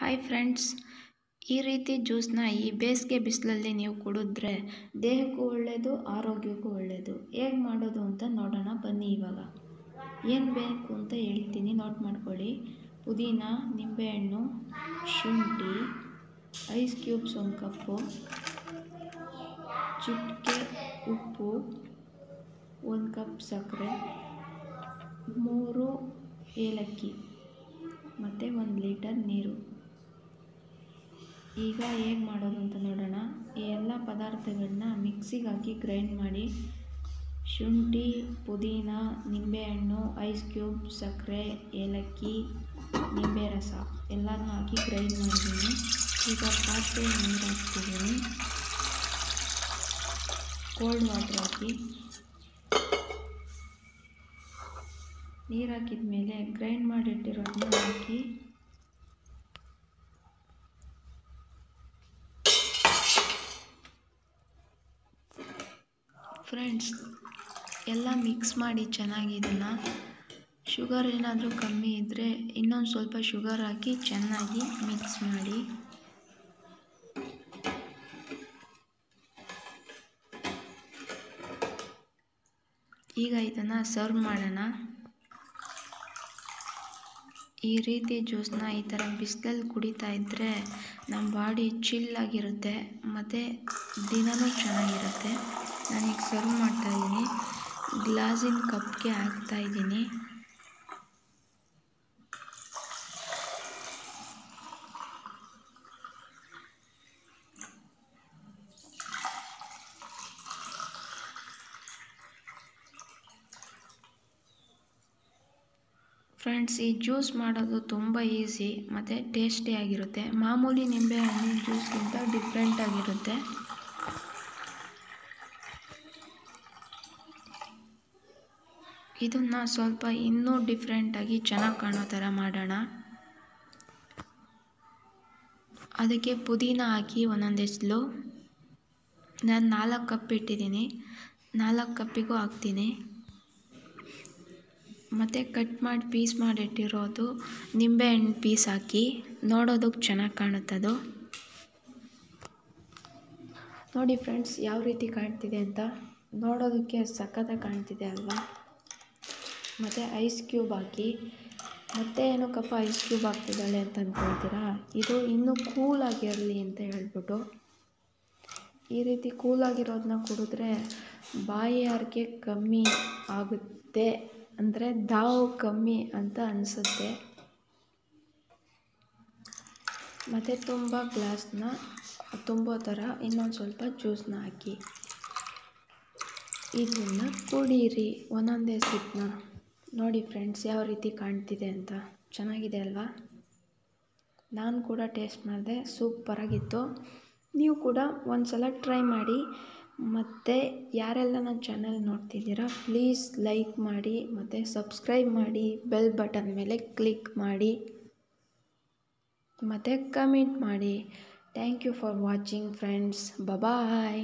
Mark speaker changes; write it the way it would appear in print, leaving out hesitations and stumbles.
Speaker 1: Hi friends, ಈ ರೀತಿ ಜ್ಯೂಸ್ನ ಈ ಬೇಸಿಗೆ ಬಿಸಿಲಲ್ಲಿ ನೀವು ಕುಡಿದ್ರೆ ದೇಹಕ್ಕೂ ಒಳ್ಳೆಯದು, ಆರೋಗ್ಯಕ್ಕೂ ಒಳ್ಳೆಯದು. ಹೇಗೆ ಮಾಡೋದು ಅಂತ ನೋಡೋಣ ಬನ್ನಿ. ಇವಾಗ ಏನು ಬೇಕು ಅಂತ ಹೇಳ್ತೀನಿ, ನೋಟ್ ಮಾಡ್ಕೊಳ್ಳಿ. ಪುದೀನ, ನಿಂಬೆಹಣ್ಣು, ಶುಂಠಿ, ಐಸ್ ಕ್ಯೂಬ್ಸ್ 1 ಕಪ್ಪು, ಚಿಟಿಕೆ ಉಪ್ಪು, 1 ಕಪ್ ಸಕ್ಕರೆ, 3 ಏಲಕ್ಕಿ ಮತ್ತು 1 ಲೀಟರ್ ನೀರು. ಈಗ ಹೇಗೆ ಮಾಡೋದು ಅಂತ ನೋಡೋಣ. ಈ ಎಲ್ಲ ಪದಾರ್ಥಗಳನ್ನ ಮಿಕ್ಸಿಗೆ ಹಾಕಿ ಗ್ರೈಂಡ್ ಮಾಡಿ. ಶುಂಠಿ, ಪುದೀನ, ನಿಂಬೆಹಣ್ಣು, ಐಸ್ ಕ್ಯೂಬ್, ಸಕ್ಕರೆ, ಏಲಕ್ಕಿ, ನಿಂಬೆ ರಸ ಎಲ್ಲನೂ ಹಾಕಿ ಗ್ರೈಂಡ್ ಮಾಡಿದ್ದೀನಿ. ಈಗ ಪಾತ್ರೆ ನೀರು ಹಾಕ್ತಿದ್ದೀನಿ. ಕೋಲ್ಡ್ ವಾಟರ್ ಹಾಕಿ, ನೀರು ಹಾಕಿದ ಮೇಲೆ ಗ್ರೈಂಡ್ ಮಾಡಿಟ್ಟಿರೋದನ್ನ ಹಾಕಿ ಫ್ರೆಂಡ್ಸ್ ಎಲ್ಲ ಮಿಕ್ಸ್ ಮಾಡಿ ಚೆನ್ನಾಗಿ. ಇದನ್ನು ಶುಗರ್ ಏನಾದರೂ ಕಮ್ಮಿ ಇದ್ದರೆ ಇನ್ನೊಂದು ಸ್ವಲ್ಪ ಶುಗರ್ ಹಾಕಿ ಚೆನ್ನಾಗಿ ಮಿಕ್ಸ್ ಮಾಡಿ. ಈಗ ಇದನ್ನು ಸರ್ವ್ ಮಾಡೋಣ. ಈ ರೀತಿ ಜ್ಯೂಸ್ನ ಈ ಥರ ಬಿಸಿಲಲ್ಲಿ ಕುಡಿತಾ ಇದ್ದರೆ ನಮ್ಮ ಬಾಡಿ ಚಿಲ್ಲಾಗಿರುತ್ತೆ ಮತ್ತು ದಿನವೂ ಚೆನ್ನಾಗಿರುತ್ತೆ. ನಾನೀಗ ಸರ್ವ್ ಮಾಡ್ತಾಯಿದ್ದೀನಿ. ಗ್ಲಾಸಿನ ಕಪ್ಗೆ ಹಾಕ್ತಾಯಿದ್ದೀನಿ. ಫ್ರೆಂಡ್ಸ್, ಈ ಜ್ಯೂಸ್ ಮಾಡೋದು ತುಂಬ ಈಸಿ ಮತ್ತು ಟೇಸ್ಟಿಯಾಗಿರುತ್ತೆ. ಮಾಮೂಲಿ ನಿಂಬೆಹಣ್ಣಿನ ಜ್ಯೂಸ್ಗಿಂತ ಡಿಫ್ರೆಂಟಾಗಿರುತ್ತೆ. ಇದನ್ನು ಸ್ವಲ್ಪ ಇನ್ನೂ ಡಿಫ್ರೆಂಟಾಗಿ ಚೆನ್ನಾಗಿ ಕಾಣೋ ಥರ ಮಾಡೋಣ. ಅದಕ್ಕೆ ಪುದೀನ ಹಾಕಿ ಒಂದೊಂದು ಎಸಳು. ನಾನು 4 ಕಪ್ ಇಟ್ಟಿದ್ದೀನಿ, 4 ಕಪ್ಪಿಗೂ ಹಾಕ್ತೀನಿ. ಮತ್ತು ಕಟ್ ಮಾಡಿ ಪೀಸ್ ಮಾಡಿಟ್ಟಿರೋದು ನಿಂಬೆಹಣ್ಣು ಪೀಸ್ ಹಾಕಿ. ನೋಡೋದಕ್ಕೆ ಚೆನ್ನಾಗಿ ಕಾಣುತ್ತದು. ನೋಡಿ ಫ್ರೆಂಡ್ಸ್, ಯಾವ ರೀತಿ ಕಾಣ್ತಿದೆ ಅಂತ. ನೋಡೋದಕ್ಕೆ ಸಖತ್ತಾಗಿ ಕಾಣ್ತಿದೆ ಅಲ್ವಾ. ಮತ್ತು ಐಸ್ ಕ್ಯೂಬ್ ಹಾಕಿ. ಮತ್ತೆ ಏನಕ್ಕಪ್ಪ ಐಸ್ ಕ್ಯೂಬ್ ಹಾಕ್ತಿದ್ದಾಳೆ ಅಂತ ಅಂದ್ಕೊಳ್ತೀರಾ, ಇದು ಇನ್ನೂ ಕೂಲಾಗಿರಲಿ ಅಂತ ಹೇಳ್ಬಿಟ್ಟು. ಈ ರೀತಿ ಕೂಲಾಗಿರೋದನ್ನ ಕುಡಿದ್ರೆ ಬಾಯಿ ಆರಿಕೆ ಕಮ್ಮಿ ಆಗುತ್ತೆ, ಅಂದರೆ ದಾವು ಕಮ್ಮಿ ಅಂತ ಅನಿಸುತ್ತೆ. ಮತ್ತು ತುಂಬ ಗ್ಲಾಸ್ನ ತುಂಬೋ ಥರ ಇನ್ನೊಂದು ಸ್ವಲ್ಪ ಜ್ಯೂಸನ್ನ ಹಾಕಿ ಇದನ್ನು ಕುಡೀರಿ ಒಂದೊಂದೇ ಸಿಪ್ನ. ನೋಡಿ ಫ್ರೆಂಡ್ಸ್, ಯಾವ ರೀತಿ ಕಾಣ್ತಿದೆ ಅಂತ. ಚೆನ್ನಾಗಿದೆ ಅಲ್ವಾ. ನಾನು ಕೂಡ ಟೇಸ್ಟ್ ಮಾಡಿದೆ, ಸೂಪರಾಗಿತ್ತು. ನೀವು ಕೂಡ ಒಂದು ಸಲ ಟ್ರೈ ಮಾಡಿ. ಮತ್ತು ಯಾರೆಲ್ಲ ನನ್ನ ಚಾನಲ್ ನೋಡ್ತಿದ್ದೀರಾ ಪ್ಲೀಸ್ ಲೈಕ್ ಮಾಡಿ ಮತ್ತು ಸಬ್ಸ್ಕ್ರೈಬ್ ಮಾಡಿ. ಬೆಲ್ ಬಟನ್ ಮೇಲೆ ಕ್ಲಿಕ್ ಮಾಡಿ ಮತ್ತು ಕಮೆಂಟ್ ಮಾಡಿ. Thank you for watching friends. Bye.